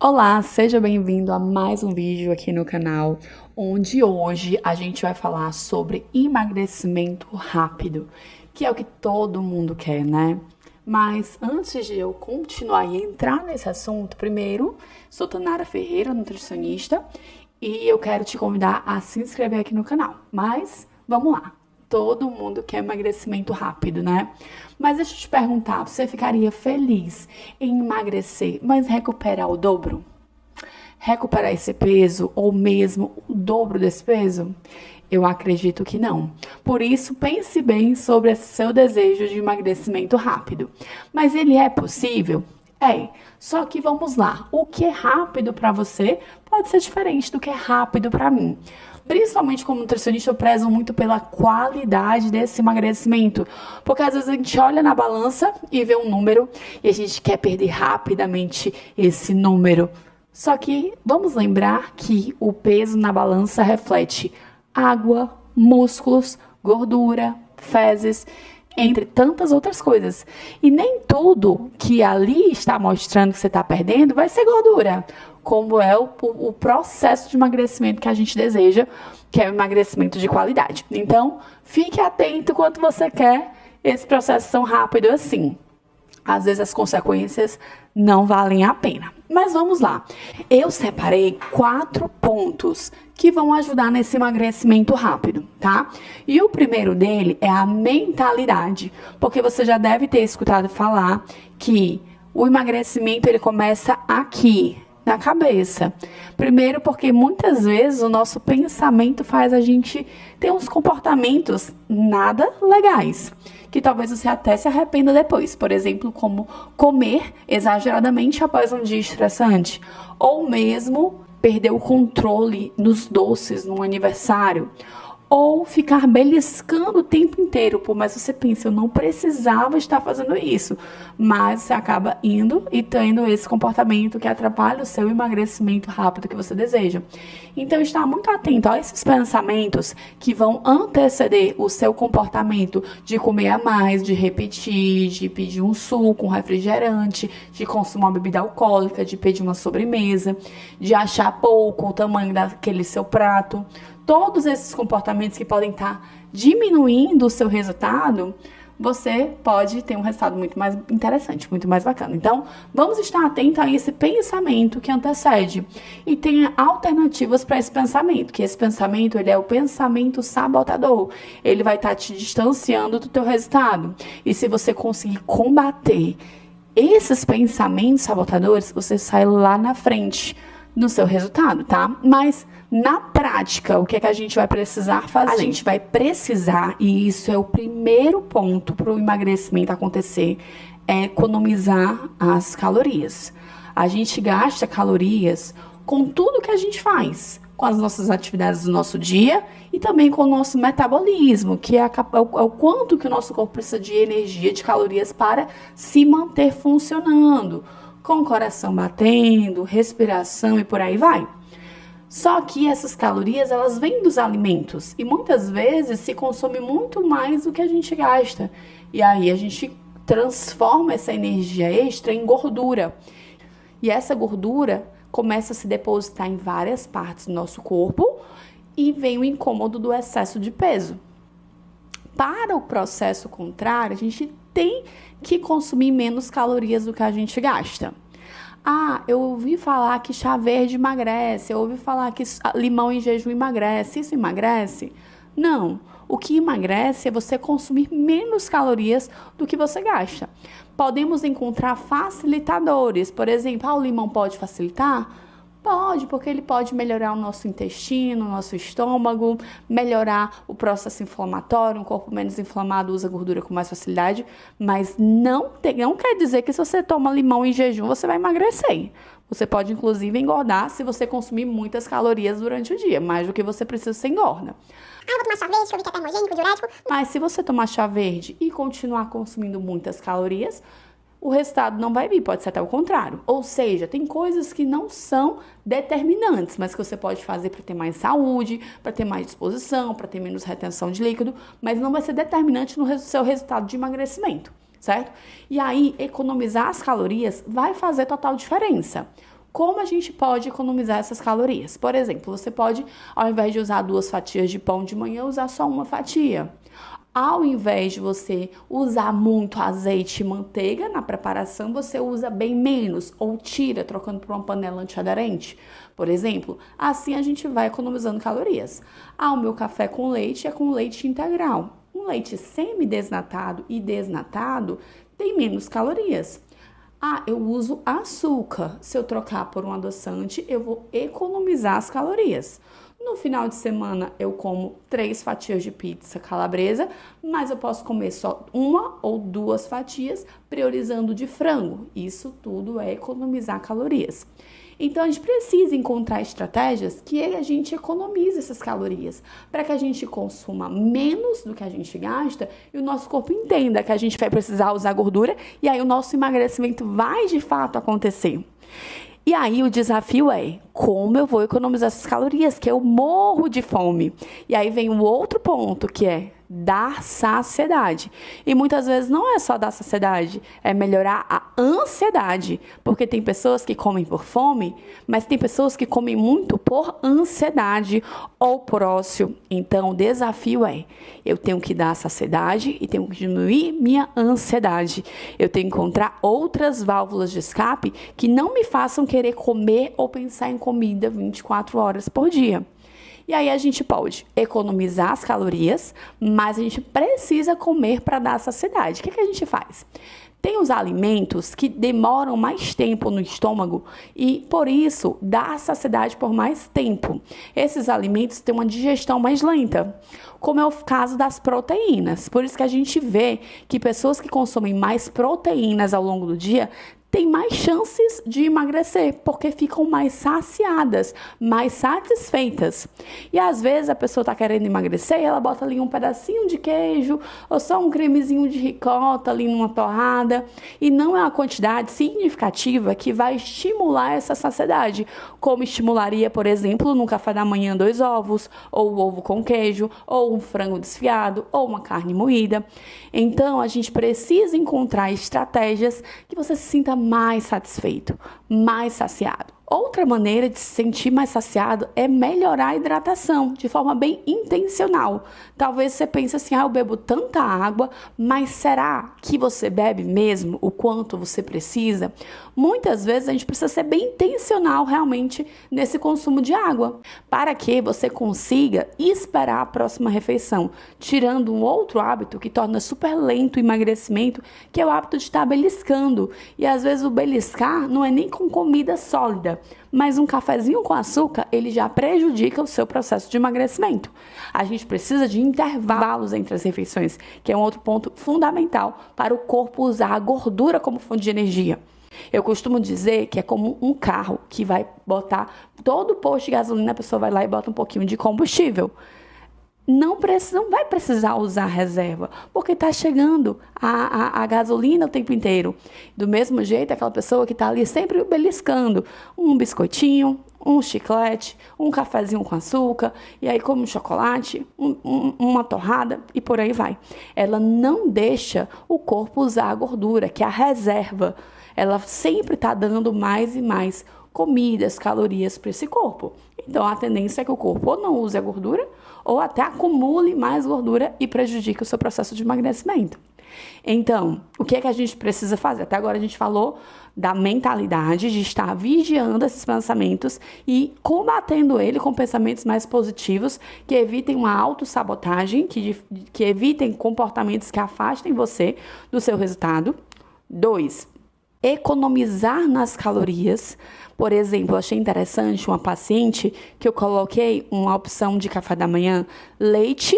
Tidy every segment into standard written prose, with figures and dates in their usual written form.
Olá, seja bem-vindo a mais um vídeo aqui no canal, onde hoje a gente vai falar sobre emagrecimento rápido, que é o que todo mundo quer, né? Mas antes de eu continuar e entrar nesse assunto, primeiro, sou Tanara Ferreira, nutricionista, e eu quero te convidar a se inscrever aqui no canal. Mas vamos lá. Todo mundo quer emagrecimento rápido, né? Mas deixa eu te perguntar, você ficaria feliz em emagrecer, mas recuperar o dobro? Recuperar esse peso ou mesmo o dobro desse peso? Eu acredito que não. Por isso, pense bem sobre esse seu desejo de emagrecimento rápido. Mas ele é possível? É. Só que vamos lá, o que é rápido para você pode ser diferente do que é rápido para mim. Principalmente como nutricionista, eu prezo muito pela qualidade desse emagrecimento. Porque às vezes a gente olha na balança e vê um número e a gente quer perder rapidamente esse número. Só que vamos lembrar que o peso na balança reflete água, músculos, gordura, fezes, entre tantas outras coisas. E nem tudo que ali está mostrando que você está perdendo vai ser gordura, como é o processo de emagrecimento que a gente deseja, que é o emagrecimento de qualidade. Então, fique atento quanto você quer esse processo tão rápido assim. Às vezes as consequências não valem a pena. Mas vamos lá. Eu separei 4 pontos que vão ajudar nesse emagrecimento rápido, tá? E o primeiro dele é a mentalidade, porque você já deve ter escutado falar que o emagrecimento ele começa aqui, na cabeça. Primeiro porque muitas vezes o nosso pensamento faz a gente ter uns comportamentos nada legais, que talvez você até se arrependa depois. Por exemplo, como comer exageradamente após um dia estressante, ou mesmo perder o controle nos doces num aniversário, ou ficar beliscando o tempo inteiro, por mais que você pense, eu não precisava estar fazendo isso, mas você acaba indo e tendo esse comportamento que atrapalha o seu emagrecimento rápido que você deseja. Então, está muito atento a esses pensamentos que vão anteceder o seu comportamento de comer a mais, de repetir, de pedir um suco, um refrigerante, de consumir uma bebida alcoólica, de pedir uma sobremesa, de achar pouco o tamanho daquele seu prato. Todos esses comportamentos que podem estar diminuindo o seu resultado, você pode ter um resultado muito mais interessante, muito mais bacana. Então, vamos estar atentos a esse pensamento que antecede. E tenha alternativas para esse pensamento, que esse pensamento ele é o pensamento sabotador. Ele vai estar te distanciando do teu resultado. E se você conseguir combater esses pensamentos sabotadores, você sai lá na frente no seu resultado, tá? Mas na prática, o que é que a gente vai precisar fazer? A gente vai precisar, e isso é o primeiro ponto para o emagrecimento acontecer, é economizar as calorias. A gente gasta calorias com tudo que a gente faz, com as nossas atividades do nosso dia e também com o nosso metabolismo, que é o quanto que o nosso corpo precisa de energia, de calorias para se manter funcionando, com o coração batendo, respiração e por aí vai. Só que essas calorias, elas vêm dos alimentos e muitas vezes se consome muito mais do que a gente gasta. E aí a gente transforma essa energia extra em gordura. E essa gordura começa a se depositar em várias partes do nosso corpo e vem o incômodo do excesso de peso. Para o processo contrário, a gente tem que consumir menos calorias do que a gente gasta. Ah, eu ouvi falar que chá verde emagrece, eu ouvi falar que limão em jejum emagrece. Isso emagrece? Não. O que emagrece é você consumir menos calorias do que você gasta. Podemos encontrar facilitadores. Por exemplo, o limão pode facilitar? Pode, porque ele pode melhorar o nosso intestino, o nosso estômago, melhorar o processo inflamatório, um corpo menos inflamado usa gordura com mais facilidade, mas não quer dizer que se você toma limão em jejum, você vai emagrecer. Você pode, inclusive, engordar se você consumir muitas calorias durante o dia, mais do que você precisa, você engorda. Eu vou tomar chá verde, que eu vi que é termogênico, diurético. Mas se você tomar chá verde e continuar consumindo muitas calorias, o resultado não vai vir, pode ser até o contrário. Ou seja, tem coisas que não são determinantes, mas que você pode fazer para ter mais saúde, para ter mais disposição, para ter menos retenção de líquido, mas não vai ser determinante no seu resultado de emagrecimento, certo? E aí, economizar as calorias vai fazer total diferença. como a gente pode economizar essas calorias? Por exemplo, você pode, ao invés de usar 2 fatias de pão de manhã, usar só uma fatia. Ao invés de você usar muito azeite e manteiga na preparação, você usa bem menos ou tira, trocando por uma panela antiaderente, por exemplo. Assim a gente vai economizando calorias. O meu café com leite é com leite integral. Um leite semi-desnatado e desnatado tem menos calorias. Eu uso açúcar. Se eu trocar por um adoçante, eu vou economizar as calorias. No final de semana, eu como 3 fatias de pizza calabresa, mas eu posso comer só 1 ou 2 fatias, priorizando de frango. Isso tudo é economizar calorias. Então, a gente precisa encontrar estratégias que a gente economize essas calorias, para que a gente consuma menos do que a gente gasta e o nosso corpo entenda que a gente vai precisar usar gordura e aí o nosso emagrecimento vai de fato acontecer. E aí o desafio é, como eu vou economizar essas calorias, que eu morro de fome? E aí vem um outro ponto, que é dar saciedade. E muitas vezes não é só dar saciedade, é melhorar a ansiedade. Porque tem pessoas que comem por fome, mas tem pessoas que comem muito por ansiedade ou por ócio. Então o desafio é, eu tenho que dar saciedade e tenho que diminuir minha ansiedade. Eu tenho que encontrar outras válvulas de escape que não me façam querer comer ou pensar em comida 24 horas por dia. E aí a gente pode economizar as calorias, mas a gente precisa comer para dar saciedade. O que a gente faz? Tem os alimentos que demoram mais tempo no estômago e, por isso, dá saciedade por mais tempo. Esses alimentos têm uma digestão mais lenta, como é o caso das proteínas. Por isso que a gente vê que pessoas que consomem mais proteínas ao longo do dia têm mais chances de emagrecer, porque ficam mais saciadas, mais satisfeitas. E às vezes a pessoa está querendo emagrecer e ela bota ali um pedacinho de queijo ou só um cremezinho de ricota ali numa torrada e não é uma quantidade significativa que vai estimular essa saciedade, como estimularia, por exemplo, no café da manhã 2 ovos, ou o ovo com queijo, ou um frango desfiado, ou uma carne moída. Então a gente precisa encontrar estratégias que você se sinta mais satisfeito, mais saciado. Outra maneira de se sentir mais saciado é melhorar a hidratação de forma bem intencional. Talvez você pense assim, eu bebo tanta água, mas será que você bebe mesmo o quanto você precisa? Muitas vezes a gente precisa ser bem intencional realmente nesse consumo de água, para que você consiga esperar a próxima refeição, tirando um outro hábito que torna super lento o emagrecimento, que é o hábito de estar beliscando. E às vezes o beliscar não é nem com comida sólida, mas um cafezinho com açúcar, ele já prejudica o seu processo de emagrecimento. A gente precisa de intervalos entre as refeições, que é um outro ponto fundamental para o corpo usar a gordura como fonte de energia. Eu costumo dizer que é como um carro que vai botar todo o posto de gasolina, a pessoa vai lá e bota um pouquinho de combustível. Não vai precisar usar reserva, porque está chegando a gasolina o tempo inteiro. Do mesmo jeito, aquela pessoa que está ali sempre beliscando um biscoitinho, um chiclete, um cafezinho com açúcar, e aí come um chocolate, uma torrada e por aí vai. Ela não deixa o corpo usar a gordura, que é a reserva. Ela sempre está dando mais e mais comidas, calorias para esse corpo. Então, a tendência é que o corpo ou não use a gordura, ou até acumule mais gordura e prejudique o seu processo de emagrecimento. Então, o que é que a gente precisa fazer? Até agora a gente falou da mentalidade, de estar vigiando esses pensamentos e combatendo ele com pensamentos mais positivos, que evitem uma autossabotagem, que evitem comportamentos que afastem você do seu resultado. 2, economizar nas calorias. Por exemplo, eu achei interessante uma paciente que eu coloquei uma opção de café da manhã, leite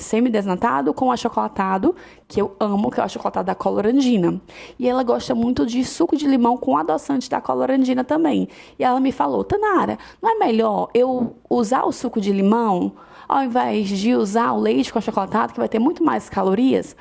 semi-desnatado com achocolatado, que eu amo, que é o achocolatado da Colorandina. E ela gosta muito de suco de limão com adoçante da Colorandina também. E ela me falou, Tanara, não é melhor eu usar o suco de limão ao invés de usar o leite com achocolatado, que vai ter muito mais calorias?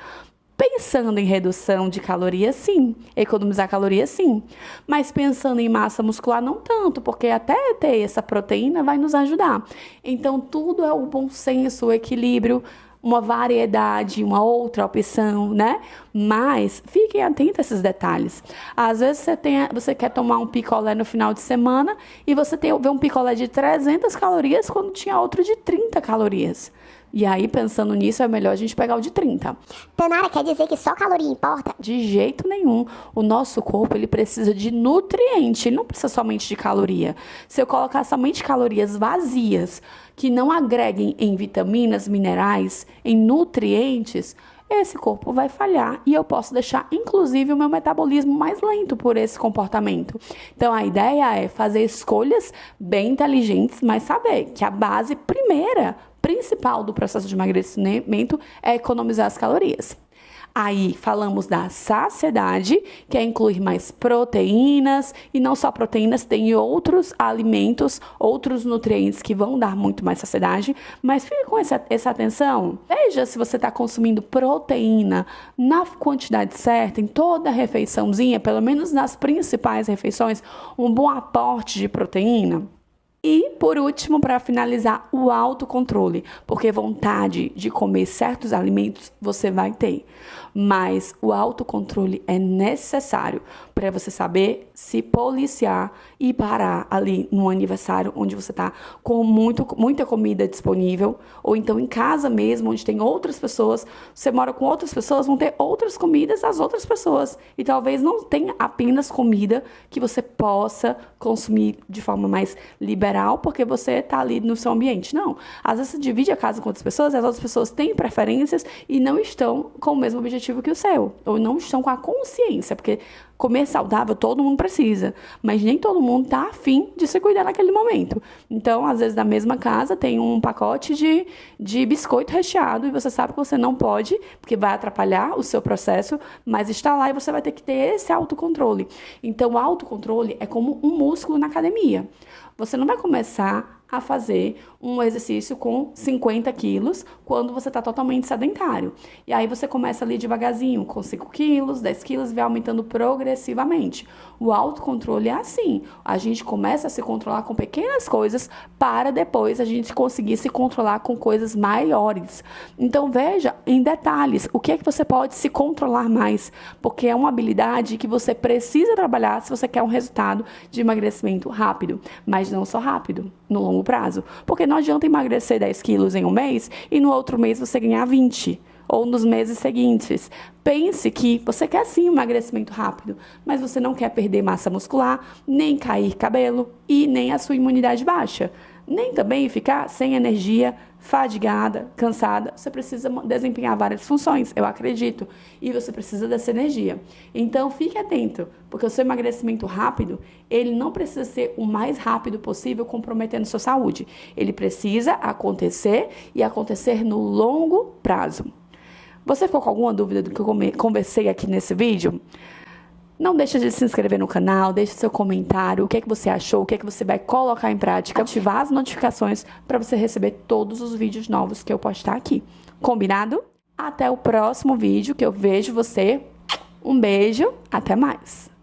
Pensando em redução de calorias, sim. Economizar calorias, sim. Mas pensando em massa muscular, não tanto, porque até ter essa proteína vai nos ajudar. Então, tudo é o bom senso, o equilíbrio. uma variedade, uma outra opção, né? Mas fiquem atentos a esses detalhes. Às vezes você quer tomar um picolé no final de semana e você vê um picolé de 300 calorias quando tinha outro de 30 calorias. E aí, pensando nisso, é melhor a gente pegar o de 30. Tanara, quer dizer que só caloria importa? De jeito nenhum. O nosso corpo, ele precisa de nutriente, ele não precisa somente de caloria. Se eu colocar somente calorias vazias, que não agreguem em vitaminas, minerais, em nutrientes, esse corpo vai falhar e eu posso deixar, inclusive, o meu metabolismo mais lento por esse comportamento. Então, a ideia é fazer escolhas bem inteligentes, mas saber que a base principal do processo de emagrecimento é economizar as calorias. Aí falamos da saciedade, que é incluir mais proteínas, e não só proteínas, tem outros alimentos, outros nutrientes que vão dar muito mais saciedade, mas fique com essa atenção. Veja se você está consumindo proteína na quantidade certa, em toda a refeiçãozinha, pelo menos nas principais refeições, um bom aporte de proteína. E, por último, para finalizar, o autocontrole, porque vontade de comer certos alimentos você vai ter, mas o autocontrole é necessário para você saber se policiar e parar ali no aniversário onde você está com muita comida disponível, ou então em casa mesmo, onde tem outras pessoas, você mora com outras pessoas, vão ter outras comidas das outras pessoas, e talvez não tenha apenas comida que você possa consumir de forma mais liberal, porque você está ali no seu ambiente. Não. Às vezes você divide a casa com outras pessoas, e as outras pessoas têm preferências e não estão com o mesmo objetivo que o seu, ou não estão com a consciência, porque comer saudável todo mundo precisa, mas nem todo mundo está afim de se cuidar naquele momento. Então, às vezes, na mesma casa tem um pacote de biscoito recheado e você sabe que você não pode, porque vai atrapalhar o seu processo, mas está lá e você vai ter que ter esse autocontrole. Então, o autocontrole é como um músculo na academia. Você não vai começar a fazer um exercício com 50 quilos quando você está totalmente sedentário. E aí você começa ali devagarzinho, com 5 quilos, 10 quilos, e vai aumentando progressivamente. O autocontrole é assim. A gente começa a se controlar com pequenas coisas para depois a gente conseguir se controlar com coisas maiores. Então veja em detalhes o que é que você pode se controlar mais, porque é uma habilidade que você precisa trabalhar se você quer um resultado de emagrecimento rápido, mas não só rápido, no longo prazo. Porque não adianta emagrecer 10 quilos em um mês e no outro mês você ganhar 20. Ou nos meses seguintes. Pense que você quer sim um emagrecimento rápido, mas você não quer perder massa muscular, nem cair cabelo e nem a sua imunidade baixa. Nem também ficar sem energia, fadigada, cansada. Você precisa desempenhar várias funções, eu acredito, e você precisa dessa energia. Então, fique atento, porque o seu emagrecimento rápido, ele não precisa ser o mais rápido possível, comprometendo sua saúde. Ele precisa acontecer e acontecer no longo prazo. Você ficou com alguma dúvida do que eu conversei aqui nesse vídeo? Não deixe de se inscrever no canal, deixe seu comentário, o que é que você achou, o que é que você vai colocar em prática, ativar as notificações para você receber todos os vídeos novos que eu postar aqui. Combinado? Até o próximo vídeo que eu vejo você. Um beijo, até mais!